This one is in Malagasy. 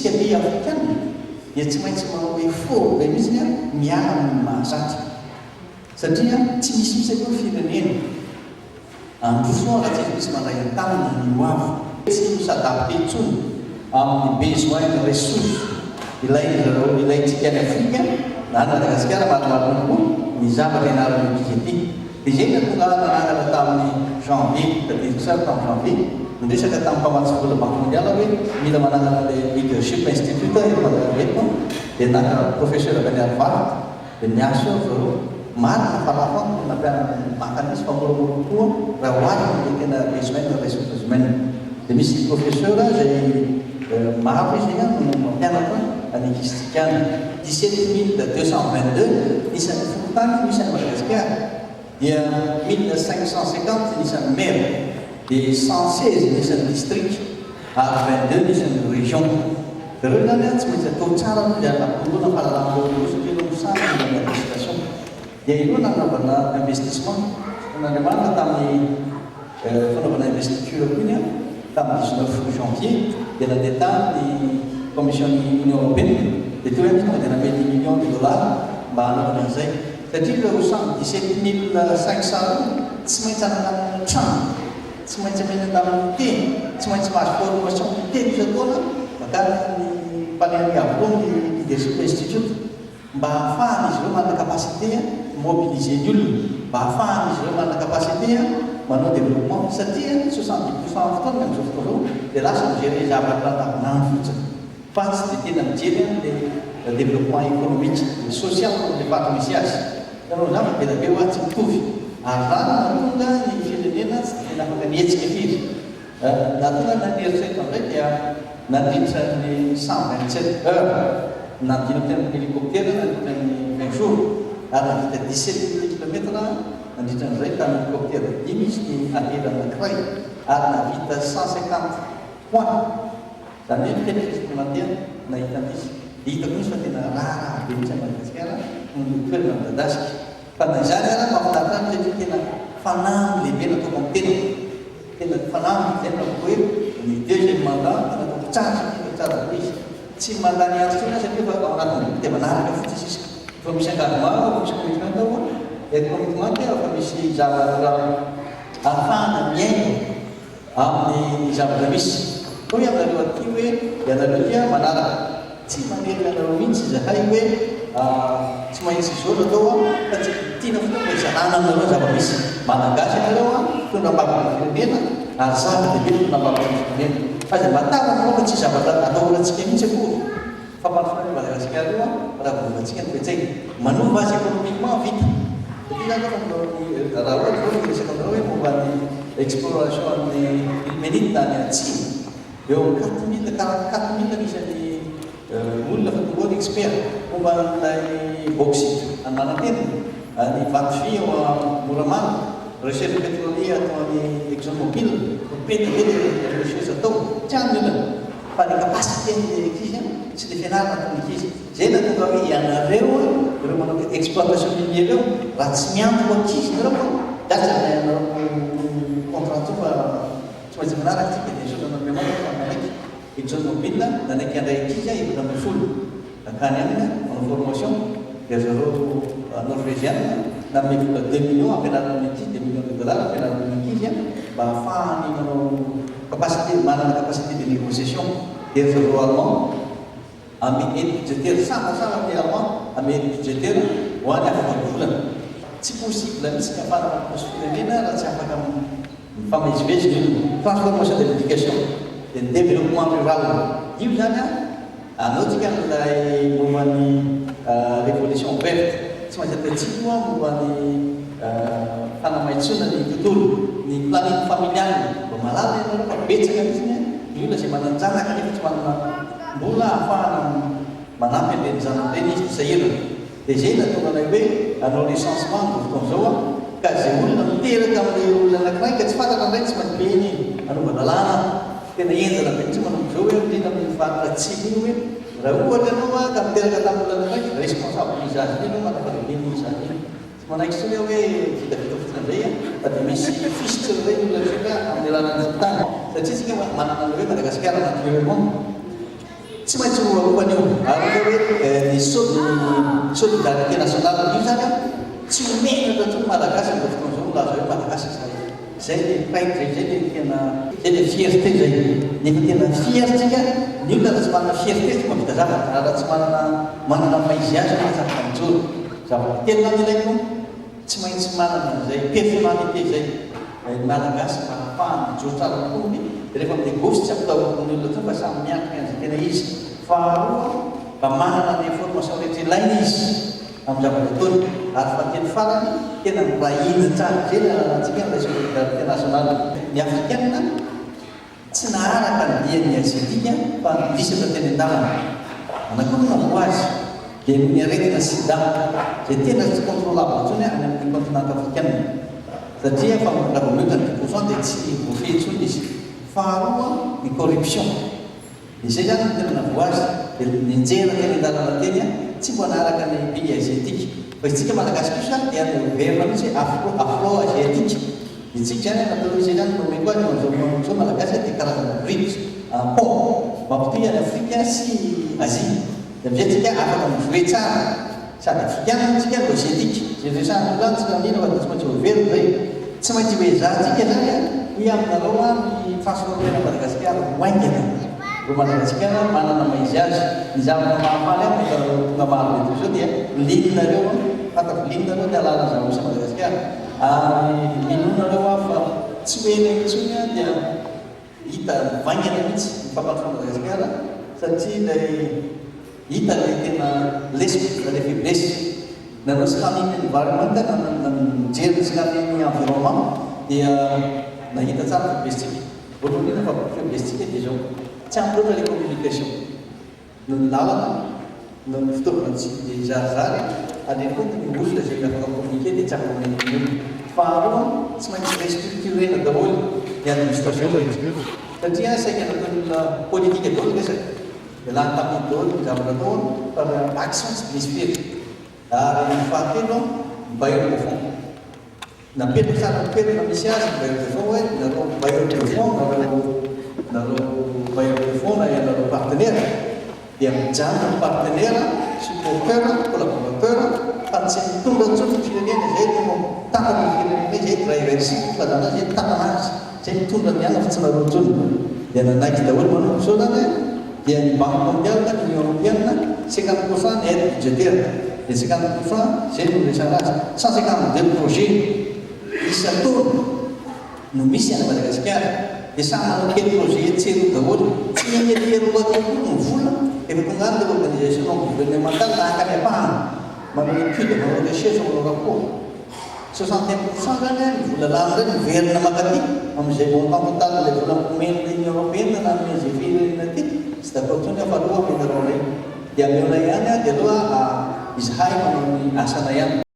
isika be afrikana dia tsy maintsy manao hoe fo be mihitsy a miara amin'ny mahazatra satria tsy misy koa firenena androso raha tsy misy mandray an-tanana ny hoavy tsy misadapte intsony amin'ny besoin de ressources ilayntsika any Afrika na Madagasikara maromaro koa ny zavatra ianarana ity dia zay natonga nanangana tamin'ny janvier tamin'ny janvier nidresaka tamin'ny mpamatsy vola banque mondiale hoe mila manangana le leadership institute eto dia naka professeur avy any Harvard dia niaso zareo marina falafako nampianana makanisy famoramora koa raha hoavy le tena besoin de ressources humaines dia misy professeur zay maro izy no mampianatra anekistikana 17 222 isan'ny fokontany misy any Madagasikara dia 1550 isan'ny maire dia 116 isan'ny district ary 22 isan'ny région dia reo zany tsy maintsy atao tsara no dia anampondona fahalalana satria no misamy ny administration dia io nanaovana investissement n'Andriamanitra tamin'ny fanaovana investiture iny tamin'ny 19 janvier dia nandeha tamin'ny commission union européenne dia teo hoe tonga dia namety $1 million mba hanaovana an'izay satria ireo samy 17 500 tsy maintsy ananan'ny trano tsy maintsy amena tamin'ny teny tsy maintsy mahazo formation ny teny isan-taona makana ny mpaniany avoa ny leadership institute mba hahafahana izy ireo manana capacité mobiliser ny olona mba hahafahana izy ireo manana capacité manao développement satria 70% fotoana amin'izao fotoana dia lasa migerer zavatra andavanandro fotsiny fa tsy dia tena mijery le développement économique social le fato misy azy kanao zava be be hoa tsy mitovy ary raha natonga ny firenena tsy tena afaka nietsika firy natonga naneritreto amizay dia nandritra ny 127 heures nandina tena amin'ny hélicoptère nandritra ny 20 jours ary nandritra 17 kilomètres nandritra an'izay tamin'ny hélicoptère dimy izy ny ahera anankiray ary navita 150 points zany hoe tena fizy mandeha nahita an'izy hitako misy fa tena raha be mihitsy Madagasikara ny toerana midadasika fa na izany ara mahafinaritra any satria tena fanamby lehibe natao amin'ny tena fanamby zay natao hoe ny deuxième mandat natao tsara be izy tsy mandany andro tsona satria fa ao anatin'ny dia manaraka fotsy izy fa misy engagement misy committement ao committement dia fa misy zavatra ahafahana miaina amin'ny zavatra misy hoe aminareo aty hoe ianareo dia manaraka tsy manery anareo mihitsy zahay hoe tsy maintsy izao natao fa tsy tiana fotoana mba izarana aminareo zava-misy malagasy ianareo tondra ambavana firenena ary zava-dehibe tondra ambavana firenena fa zay matavana moa fa tsy zavatra atahorantsika mihitsy akory fa mampifanany Madagasikara io raha volatsika ny toetsaina manova azy économiquement vita satria zany raha ohatra zao resaka aminareo hoe momba ny exploration amin'ny ilménite any atsimo eo amin'ny 4 000 isan'ny olona fa tonga ny expert momba n'ilay bauxite ananantena ny vatovy ao Moramanga recherche pétrolier atao amin'ny ExxonMobil be recherche atao tsy any olona fa ny capacité ny ekizy tsy dia fianarana atao ekizy zay natonga hoe ianareo ireo manao exploitation minière eo raha tsy miantoka ankizy nareo datsa anareo contrat fa tsy maintsy manaraka tsika dia zao nanampiamanana fa manaiky ExxonMobil nanaiky andray ekizy efatra ambin'ny folo nakany aminy manao formation dia zareo norvégienne namety vola 2 millions ampianarana amin'ny ekizy 2 millions de dollars ampianarana amin'ny ekizy mba ahafahany manao capacité manana capacité de négociation dia zareo allemand amy aide budgétaire samasama ny allemand amy aide budgétaire ho any afaka volana tsy possible mihitsy ny afana mamposy firenena raha tsy afaka mifamezivezy ny transformation de l'éducation dia ny développement rural io zany anao tsika n'ilay momban'ny révolution verte tsy maintsy atatsika momban'ny fanamaitsona ny tontolo ny planète familiale mba malala ianareo fa betsaka mihitsy ny olona zay mananjanaka nefa tsy manana mbola ahafahana manampy an'ireny zanak'ireny izy sahirana dia zay natonga anay hoe anao recensement ny fotoana zao ka zay olona miteraka amin'ilay olona anankiray ka tsy fantatra ndray tsy maintsy be iny anaova lalàna tena enjana be mihitsy manao zao hoe indrindra amin'ny faritra atsimo iny hoe raha ohatra anao ka miteraka tamin'ny olona anankiray responsable izazy iny anao manafalehibe ny izazy iny tsy manaiky tsony hoe vitavita fotsina zay fa dia misy fisitra zay olona resaka amin'ny alalan'ny tany satria tsika manana hoe Madagasikara naturellement tsy maintsy roarovana io ary hoe ny solidarité nationale io zany tsy homenatra to malagasy amin'izao fotoana izao laza hoe malagasy zay le paitra zay le tena zay le fierté zay nefa tena fiertsika ny olona raha tsy manana fierté tsy mampita zavatra raha tsy manana maizy azy mahafaka mijoro zavatra tena ilaiko tsy maintsy manana zay personnalité zay malagasy mba ahafahana mijoro tsara kokoa rehefa amin'ny gauche tsy ampitahoran'ny olona to fa samy miankina an'izay tena izy faharoa mba manana ny information rehetra ilaina izy amin'ny zavatra ataony ary fa teny farany tena mivahiny tsara zay ny anantsika ny solidarité nationale ny africaine tsy naharaka ny diany asiatika fa nivisatra teny an-dalana anakory navo azy dia ny aretina sida zay tena tsy contrôlable intsony any amin'ny continent africaine satria fa raha vao dia tsy voafehy intsony izy faharoa ny corruption izay zany tena navo azy dia ninjera teny an-dalana teny tsy mbo anaraka ny pays asiatique fa itsika malagasy kosa dia ny verna mihitsy afro asiatique itsika zany natao izay zany nome koa nyzao malagasy dia karazana bridge pont mampitohy any afrika sy asie dia amizay tsika afaka mivoe tsara sady africaine tsika no asiatique zay resahana zany tsy nanina fa tsy maintsy overina zay tsy maintsy hoe zahantsika zany hoe aminareo a ny transformena madagasikara moaingana ro madagasikara manana maizy azy ny zavatra mahafaly a tonga maro mety zao dia linonareo fatako linonareo dia alala zavosa madagasikara ary minonareo a fa tsy hoe netsony a dia hita vaingana mihitsy mifampatro madagasikara satria lay hita lay tena l'esprit la faiblesse nanao sy haniny environnement namijery sy haniny environnement dia nahita tsara faiblesse-tsika voalohany ina fa faiblesse-tsika dia zao tsy ampy loatra le communication no ny lalana no ny fitaovana tsy dia zarizary ary koa ny olona zay afaka communiquer dia tsy afaka maneniny faharoa tsy maintsy restructurena daholo ny administration satria saika nataon'olona politika daholo resaka dia lany tamin'ny daholo ny zavatra daholo fa action tsy misy firy ary ny fahatelo bailleur de fonds napetraka tsara mipetraka misy azy bailleur de fonds hoe nareo bailleur de fonds nareo bailleur de fonds na nareo partenaire dia mijanona ny partenaire supporteur collaborateur fa tsy mitondra ntsony ny firenena zay no tapany ny firenena zay draiversi fazana zay tapana azy zay mitondra ny ana fa tsy nareo ntsony dia nanaiky daholo manompo zao zany dia ny banque mondiale ny union européenne 50% ny aide budgétaire dia 50% zay no resana azy 152 projet isataona no misy any madagasikara dia samy manao kely projet tsero daholo tsy miameteroa kokoa ny vola efa tonga any le organisation non gouvernementale nahakany apahana manao étude manao recherche manao rapport 61% zany ny vola lany zany miverina makaty amin'izay montant total le vola momeny union européenne na ame zay firenena ty tsy d'accord ntsony fa aloha amenareo ray dia ameona ihany dia aloha izy hay manao ny asana ihany